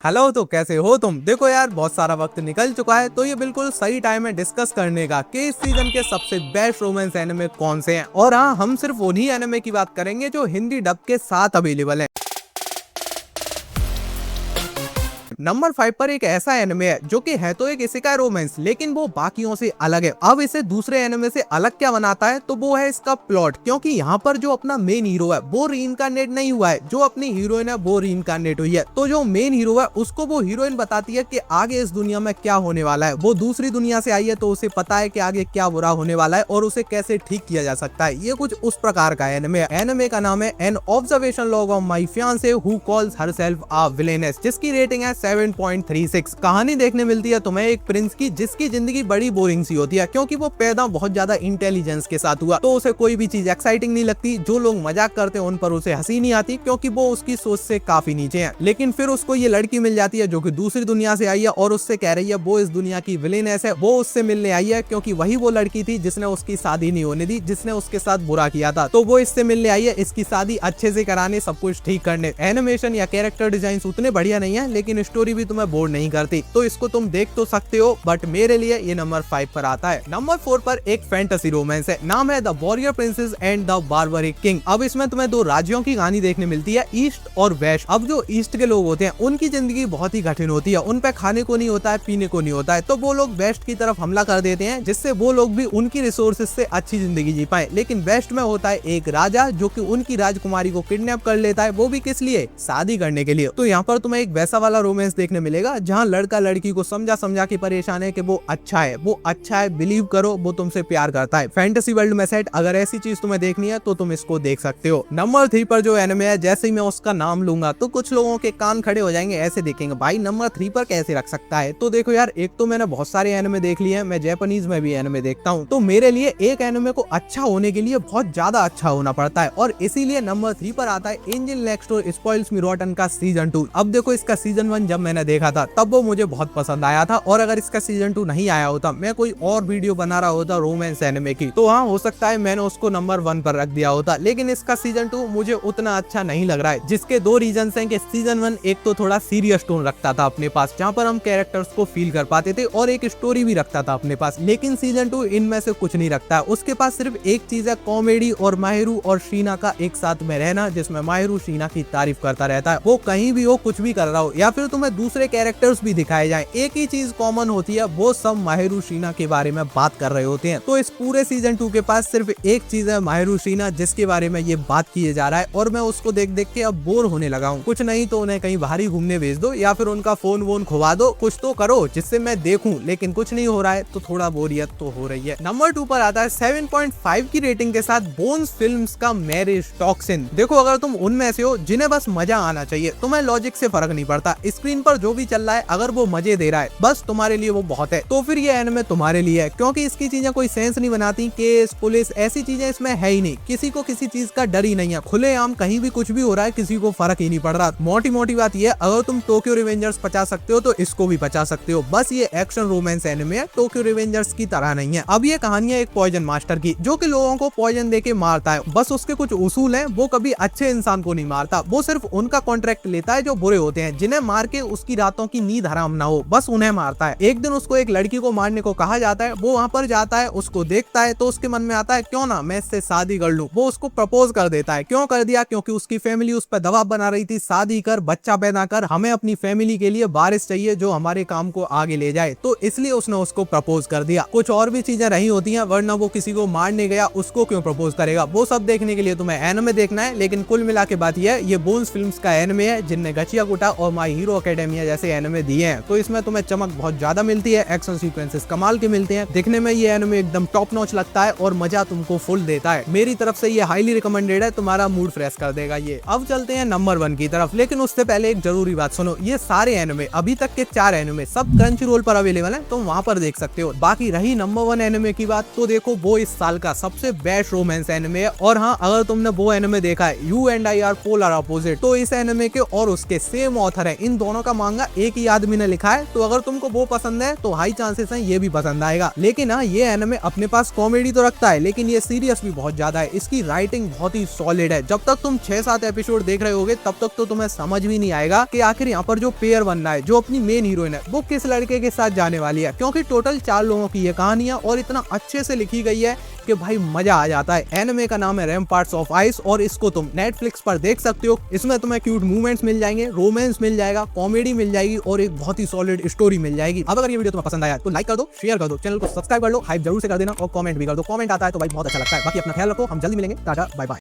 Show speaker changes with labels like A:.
A: Hello, तो कैसे हो तुम? देखो यार, बहुत सारा वक्त निकल चुका है, तो ये बिल्कुल सही टाइम है डिस्कस करने का कि इस सीजन के सबसे बेस्ट रोमांस एनिमे कौन से हैं। और हाँ, हम सिर्फ उन्हीं एनिमे की बात करेंगे जो हिंदी डब के साथ अवेलेबल है। नंबर 5 पर एक ऐसा एनिमे है जो कि है तो एक इसेकाई रोमांस, लेकिन वो बाकियों से अलग है। अब इसे दूसरे एनिमे से अलग क्या बनाता है, तो वो है इसका प्लॉट। क्योंकि यहाँ पर जो अपना मेन हीरो है वो रीइंकार्नेट नहीं हुआ है, जो अपनी हीरोइन है वो रीइंकार्नेट हुई है। तो जो मेन हीरो है उसको वो हीरोइन बताती है कि आगे इस दुनिया में क्या होने वाला है। वो दूसरी दुनिया से आई है तो उसे पता है कि आगे क्या बुरा होने वाला है और उसे कैसे ठीक किया जा सकता है। ये कुछ उस प्रकार का एनिमे है। एनिमे का नाम है an observation log of my fiancee who calls herself a villainess, जिसकी रेटिंग है 7.36। कहानी देखने मिलती है तुम्हें एक प्रिंस की जिसकी जिंदगी बड़ी बोरिंग सी होती है, क्योंकि वो पैदा बहुत ज्यादा इंटेलिजेंस के साथ हुआ, तो उसे कोई भी चीज एक्साइटिंग नहीं लगती। जो लोग मजाक करते हैं उन पर उसे हंसी नहीं आती, क्योंकि वो उसकी सोच से काफी नीचे है। लेकिन फिर उसको ये लड़की मिल जाती है जो कि दूसरी दुनिया से आई है और उससे कह रही है वो इस दुनिया की विलेनेस है। वो उससे मिलने आई है क्योंकि वही वो लड़की थी जिसने उसकी शादी नहीं होने दी, जिसने उसके साथ बुरा किया था। तो वो इससे मिलने आई है इसकी शादी अच्छे से कराने, सब कुछ ठीक करने। एनिमेशन या कैरेक्टर डिजाइन उतने बढ़िया नहीं है, लेकिन स्टोरी भी तुम्हें बोर नहीं करती, तो इसको तुम देख तो सकते हो, बट मेरे लिए ये नंबर 5 पर आता है। नंबर 4 पर एक फैंटेसी रोमांस है, नाम है the warrior princess and the barbaric king. अब इसमें तुम्हें दो राज्यों की कहानी देखने मिलती है, ईस्ट और वेस्ट। अब जो ईस्ट के लोग होते हैं उनकी जिंदगी बहुत ही कठिन होती है, उन पे खाने को नहीं होता है, पीने को नहीं होता है, तो वो लोग वेस्ट की तरफ हमला कर देते हैं, जिससे वो लोग भी उनकी रिसोर्सेज से अच्छी जिंदगी जी पाए। लेकिन वेस्ट में होता है एक राजा जो कि उनकी राजकुमारी को किडनैप कर लेता है, वो भी किस लिए? शादी करने के लिए। तो यहाँ पर तुम्हें एक वैसा वाला रोमांस देखने मिलेगा जहाँ लड़का लड़की को समझा समझा के परेशान है कि वो अच्छा है, बिलीव करो वो तुमसे प्यार करता है। फैंटेसी वर्ल्ड में सेट, अगर ऐसी चीज तुम्हें देखनी है तो तुम इसको देख सकते हो। नंबर 3 पर जो एनिमे है, जैसे ही मैं उसका नाम लूंगा तो कुछ लोगों के कान खड़े हो जाएंगे, ऐसे देखेंगे भाई नंबर 3 पर कैसे रख सकता है। तो देखो यार, एक तो मैंने बहुत सारे एनिमे देख लिए हैं, मैं जापानीज में भी एनिमे देखता हूँ, तो मेरे लिए एक एनिमे को अच्छा होने के लिए बहुत ज्यादा अच्छा होना पड़ता है, और इसीलिए नंबर 3 पर आता है एंजल नेक्स्ट डोर स्पॉइल्स मी रॉटन का सीजन 2। अब देखो, इसका सीजन 1 जब मैंने देखा था तब वो मुझे बहुत पसंद आया था, और अगर इसका सीजन 2 नहीं आया होता, मैं कोई और वीडियो बना रहा होता रोमांस एनिमे की, तो हाँ हो सकता है मैंने उसको नंबर 1 पर रख दिया होता। लेकिन इसका सीजन 2 मुझे उतना अच्छा नहीं लग रहा है, जिसके दो रीजन हैं कि सीजन 1 एक तो थोड़ा सीरियस टोन रखता था अपने पास, जहाँ पर हम कैरेक्टर्स को फील कर पाते थे, और एक स्टोरी भी रखता था अपने पास। लेकिन सीजन 2 इनमें से कुछ नहीं रखता है। उसके पास सिर्फ एक चीज है, कॉमेडी और माहिरू और शीना का एक साथ में रहना, जिसमें माहिरू शीना की तारीफ करता रहता है। वो कहीं भी हो, कुछ भी कर रहा हो, या फिर तुम्हें दूसरे कैरेक्टर्स भी दिखाए जाए, एक ही चीज कॉमन होती है, वो सब माहिरू शीना के बारे में बात कर रहे होते हैं। तो इस पूरे सीजन 2 के पास सिर्फ एक चीज है, माहिरू शीना, जिसके बारे में ये बात किए जा रहा है, और मैं उसको देख देख के अब बोर होने लगा हूँ। कुछ नहीं तो उन्हें कहीं बाहर ही घूमने भेज दो, या फिर उनका फोन वोन खुवा दो, कुछ तो करो जिससे मैं देखूं। लेकिन कुछ नहीं हो रहा है, तो थोड़ा बोरियत तो हो रही है। नंबर 2 पर आता है 7.5 की रेटिंग के साथ बोन्स फिल्म्स का मैरिज टॉक्सिन। देखो, अगर तुम उनमें से हो जिन्हें बस मजा आना चाहिए, तुम्हें लॉजिक से फर्क नहीं पड़ता, स्क्रीन पर जो भी चल रहा है अगर वो मजे दे रहा है, बस तुम्हारे लिए वो बहुत है, तो फिर ये एनिमे तुम्हारे लिए है। क्योंकि इसकी चीजें कोई सेंस नहीं बनाती, केस पुलिस ऐसी चीजें इसमें है ही नहीं, किसी को किसी चीज का डर ही नहीं है, खुलेआम कहीं भी कुछ भी हो रहा है, किसी को फर्क ही नहीं पड़ रहा। मोटी मोटी बात ये, अगर तुम टोक्यो रिवेंजर्स बचा सकते हो तो इसको भी बचा सकते हो। बस ये एक्शन रोमांस एनिमे है, टोक्यो रिवेंजर्स की तरह नहीं है। अब ये कहानी है एक पॉइजन मास्टर की, जो कि लोगों को पॉइजन देके मारता है। बस उसके कुछ उसूल हैं, वो कभी अच्छे इंसान को नहीं मारता, वो सिर्फ उनका कॉन्ट्रैक्ट लेता है जो बुरे होते हैं, जिन्हें मार के उसकी रातों की नींद हराम ना हो, बस उन्हें मारता है। एक दिन उसको एक लड़की को मारने को कहा जाता है, वो वहां पर जाता है, उसको देखता है, तो उसके मन में आता है क्यों ना मैं इससे शादी कर लूं। वो उसको प्रपोज कर देता है। क्यों कर दिया? क्योंकि उसकी फैमिली उस पर दबाव बना रही थी, शादी कर, बच्चा पैदा कर, हमें अपनी फैमिली के लिए वारिस चाहिए जो हमारे काम को आगे ले जाए, तो इसलिए उसने उसको प्रपोज कर दिया। कुछ और भी चीजें रही होती हैं, वरना वो किसी को मारने गया, उसको क्यों प्रपोज करेगा? वो सब देखने के लिए तुम्हें एनिमे देखना है। लेकिन कुल मिला के बात यह है, ये बोन्स फिल्म्स का एनिमे है, जिनने गचियाकुटा और माय हीरो एकेडेमिया जैसे एनिमे दिए हैं, तो इसमें तुम्हें चमक बहुत ज्यादा मिलती है, एक्शन सीक्वेंसेस कमाल के मिलते हैं, दिखने में ये एनिमे एकदम टॉप नॉच लगता है, और मजा तुमको फुल देता है। मेरी तरफ से ये हाईली रिकमेंडेड है, तुम्हारा मूड फ्रेश कर देगा ये। अब चलते हैं नंबर 1 की तरफ, लेकिन उससे पहले एक जरूरी बात सुनो, ये सारे एनिमे, अभी तक के 4 एनिमे सब क्रंची रोल पर अवेलेबल है, तुम वहां पर देख सकते हो। बाकी रही नंबर 1 एनिमे की बात, तो देखो वो इस साल का सबसे बेस्ट रोमांस एनिमे है। और हाँ, अगर तुमने वो एनिमे देखा है you and I R polar opposite, तो इस एनिमे के और उसके सेम ऑथर है, इन दोनों का मांगा एक ही आदमी ने लिखा है, तो अगर तुमको वो पसंद है तो हाई चांसेस हैं ये भी पसंद आएगा। लेकिन हाँ, ये एनिमे अपने पास कॉमेडी तो रखता है, लेकिन ये सीरियस भी बहुत ज्यादा है। इसकी राइटिंग बहुत ही सॉलिड है। जब तक तुम 6-7 एपिसोड देख रहे होगे तब तक तो तुम्हें समझ भी नहीं आएगा कि आखिर यहाँ पर जो पेयर बनना है, जो अपनी मेन हीरोइन है, वो किस लड़के के साथ जाने वाली है, क्योंकि टोटल 4 लोगों की ये कहानी है और इतना अच्छे से लिखी गई है कि भाई मजा आ जाता है। एनिमे का नाम है रैम्पार्ट्स ऑफ आइस और इसको तुम नेटफ्लिक्स पर देख सकते हो। इसमें तुम्हें क्यूट मूवमेंट्स मिल जाएंगे, रोमांस मिल जाएगा, कॉमेडी मिल जाएगी और एक बहुत ही सॉलिड स्टोरी मिल जाएगी। अब अगर ये वीडियो तुम्हें पसंद आया तो लाइक कर दो, शेयर कर दो, चैनल को सब्सक्राइब कर लो, हाइप जरूर से कर देना और कमेंट भी कर दो। कमेंट आता है तो भाई बहुत अच्छा लगता है। बाकी अपना ख्याल रखो, हम जल्दी मिलेंगे। Tata, bye bye.